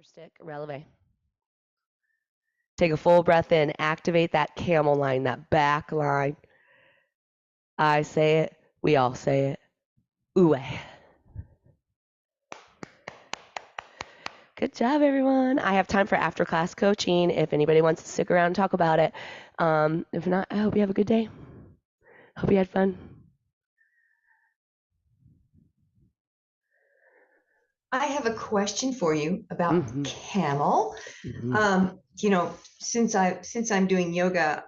your stick, releve. Take a full breath in. Activate that camel line, that back line. I say it. We all say it. Ooh. Good job, everyone. I have time for after class coaching if anybody wants to stick around and talk about it. If not, I hope you have a good day. Hope you had fun. I have a question for you about camel. Since I'm doing yoga,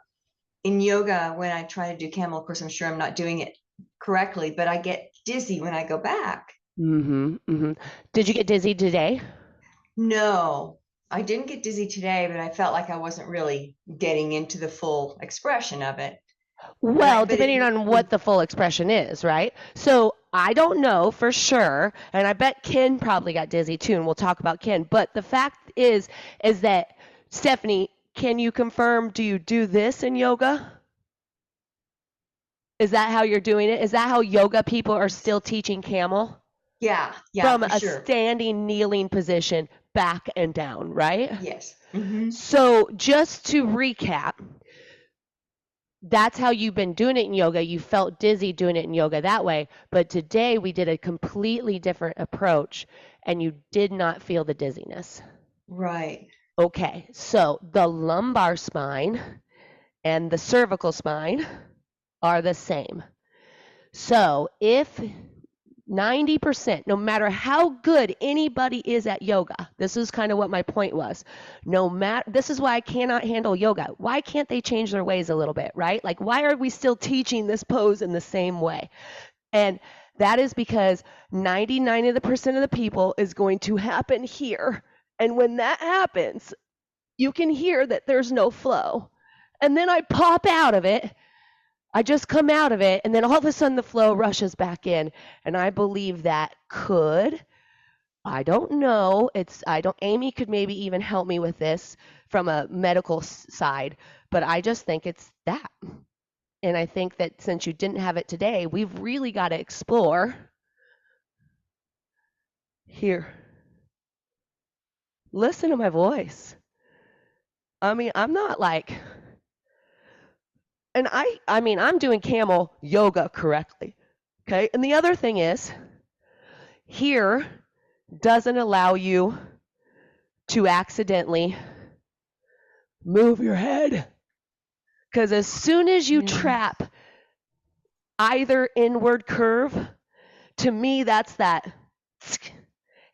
in yoga, when I try to do camel, of course, I'm sure I'm not doing it correctly, but I get dizzy when I go back. Did you get dizzy today? No, I didn't get dizzy today, but I felt like I wasn't really getting into the full expression of it. Well, depending on what the full expression is, right? So I don't know for sure, and I bet Ken probably got dizzy too, and we'll talk about Ken. But the fact is that, Stephanie, can you confirm, do you do this in yoga? Is that how you're doing it? Is that how yoga people are still teaching camel? Yeah, From a sure. standing, kneeling position, back and down, right? Yes. So just to recap, that's how you've been doing it in yoga. You felt dizzy doing it in yoga that way. But today we did a completely different approach and you did not feel the dizziness. Right. Okay, so the lumbar spine and the cervical spine are the same. So if 90%, no matter how good anybody is at yoga, this is kind of what my point was. This is why I cannot handle yoga. Why can't they change their ways a little bit, right? Like, why are we still teaching this pose in the same way? And that is because 99% of the people is going to happen here. And when that happens, you can hear that there's no flow. And then I pop out of it. I just come out of it, and then all of a sudden the flow rushes back in, and I believe that I don't know, Amy could maybe even help me with this from a medical side, but I just think it's that. And I think that since you didn't have it today, we've really got to explore here. Listen to my voice. I mean, I'm not like, and I mean, I'm doing camel yoga correctly. Okay. And the other thing is, here doesn't allow you to accidentally move your head. Because as soon as you trap either inward curve, to me, that's that.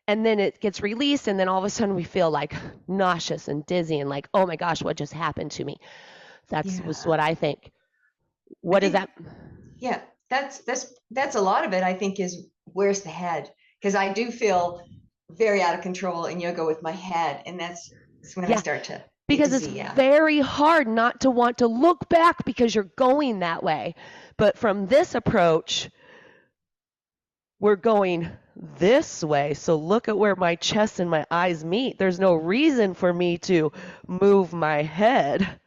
And then it gets released, and then all of a sudden we feel like nauseous and dizzy and like, oh my gosh, what just happened to me? That's what I think. What is that? Yeah, that's a lot of it, I think, is where's the head? Because I do feel very out of control in yoga with my head, and that's when I start to because it's very hard not to want to look back because you're going that way. But from this approach, we're going this way. So look at where my chest and my eyes meet. There's no reason for me to move my head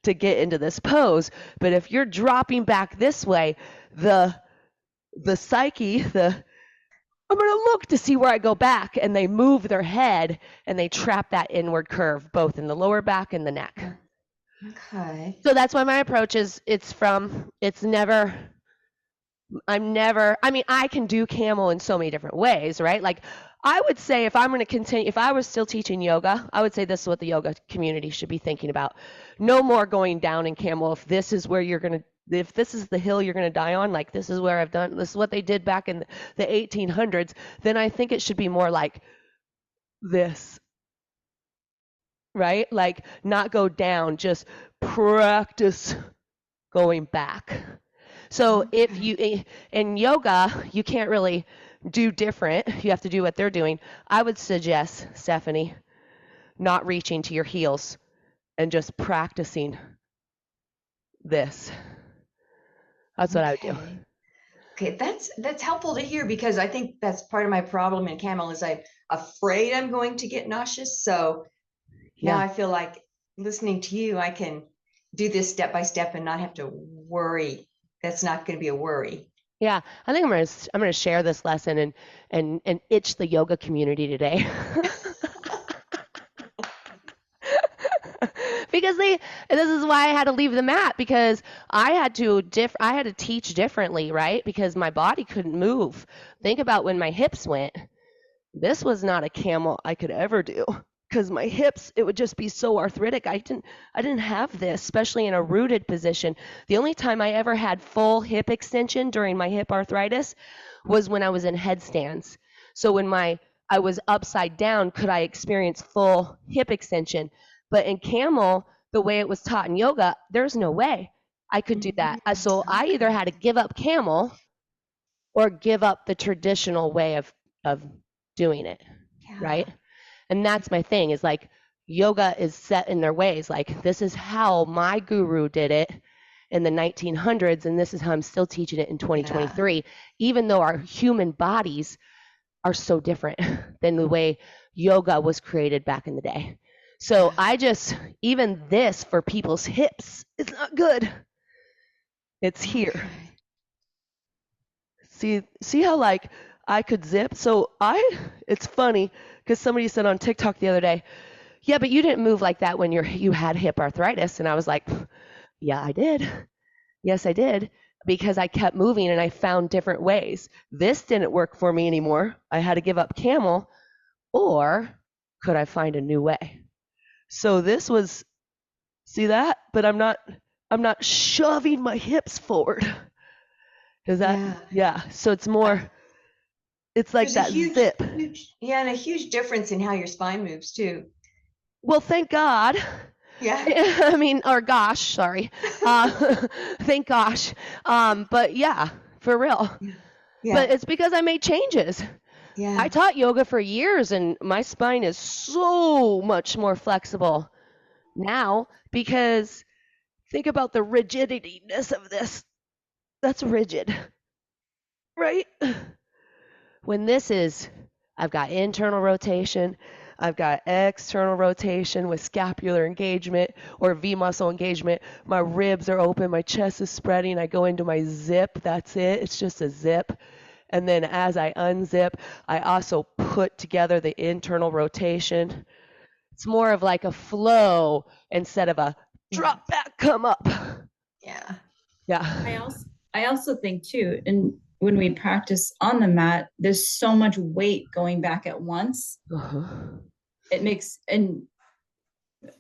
to get into this pose. But if you're dropping back this way, the psyche, I'm going to look to see where I go back, and they move their head and they trap that inward curve, both in the lower back and the neck. Okay. So that's why my approach is, I mean, I can do camel in so many different ways, right? Like, I would say if I was still teaching yoga, I would say this is what the yoga community should be thinking about. No more going down in camel if this is the hill you're going to die on, like this is where I've done, this is what they did back in the 1800s, then I think it should be more like this, right? Like, not go down, just practice going back. So if you, in yoga, you can't really do different. You have to do what they're doing. I would suggest, Stephanie, not reaching to your heels and just practicing this. That's what I would do. Okay, that's helpful to hear, because I think that's part of my problem in camel is I'm afraid I'm going to get nauseous. So now I feel like listening to you, I can do this step by step and not have to worry. That's not going to be a worry. Yeah, I think I'm gonna share this lesson and itch the yoga community today. because this is why I had to leave the mat, because I had to teach differently, right? Because my body couldn't move. Think about when my hips went. This was not a camel I could ever do, because my hips, it would just be so arthritic. I didn't have this, especially in a rooted position. The only time I ever had full hip extension during my hip arthritis was when I was in headstands. So when I was upside down, could I experience full hip extension? But in camel, the way it was taught in yoga, there's no way I could do that. So I either had to give up camel or give up the traditional way of doing it, right? And that's my thing, is like yoga is set in their ways. Like, this is how my guru did it in the 1900s, and this is how I'm still teaching it in 2023, even though our human bodies are so different than the way yoga was created back in the day. So even this for people's hips, it's not good. It's here. See how like I could zip? So it's funny because somebody said on TikTok the other day, yeah, but you didn't move like that when you had hip arthritis. And I was like, yeah, I did. Yes, I did. Because I kept moving and I found different ways. This didn't work for me anymore. I had to give up camel, or could I find a new way? So this was, see that? But I'm not shoving my hips forward. Is that, yeah. So it's more, it's like that zip. Yeah, and a huge difference in how your spine moves too. Well, thank God. Yeah. I mean, or gosh, sorry. Thank gosh. But yeah, for real. Yeah. But it's because I made changes. Yeah. I taught yoga for years and my spine is so much more flexible now, because think about the rigidityness of this. That's rigid, right? When this is, I've got internal rotation, I've got external rotation with scapular engagement or V muscle engagement. My ribs are open, my chest is spreading. I go into my zip. That's it. It's just a zip. And then as I unzip, I also put together the internal rotation. It's more of like a flow instead of a drop back, come up. Yeah. Yeah. I also think too, and when we practice on the mat, there's so much weight going back at once. It makes, and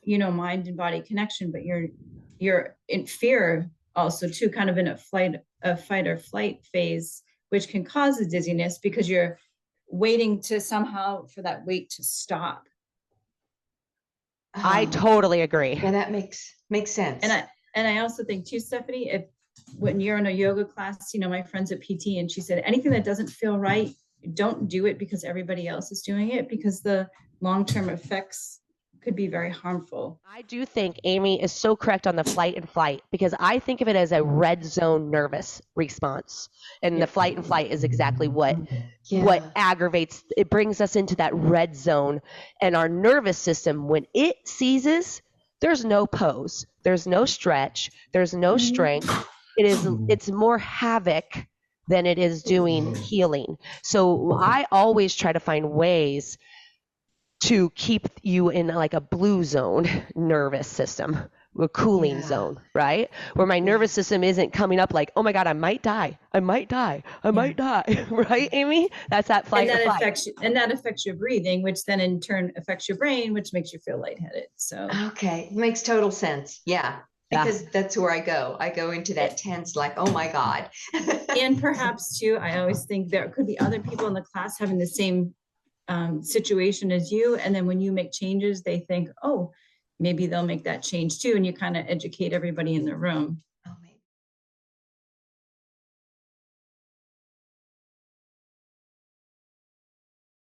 mind and body connection, but you're in fear also too, kind of in a fight or flight phase, which can cause the dizziness because you're waiting to somehow for that weight to stop. I totally agree. Yeah, that makes sense. And I also think too, Stephanie, when you're in a yoga class, my friend's at PT and she said, anything that doesn't feel right, don't do it because everybody else is doing it, because the long-term effects could be very harmful. I do think Amy is so correct on the flight and flight, because I think of it as a red zone nervous response. And the flight and flight is exactly what aggravates, it brings us into that red zone. And our nervous system, when it seizes, there's no pose, there's no stretch, there's no strength. It's more havoc than it is doing healing. So I always try to find ways to keep you in like a blue zone nervous system, a cooling zone, right? Where my nervous system isn't coming up like, oh my God, I might die, might die, right, Amy? That's that flight or flight. And that affects your breathing, which then in turn affects your brain, which makes you feel lightheaded. So okay, makes total sense. Yeah. Because that's where I go. I go into that tense, like, oh my God. And perhaps too, I always think there could be other people in the class having the same situation as you. And then when you make changes, they think, oh, maybe they'll make that change too. And you kind of educate everybody in the room.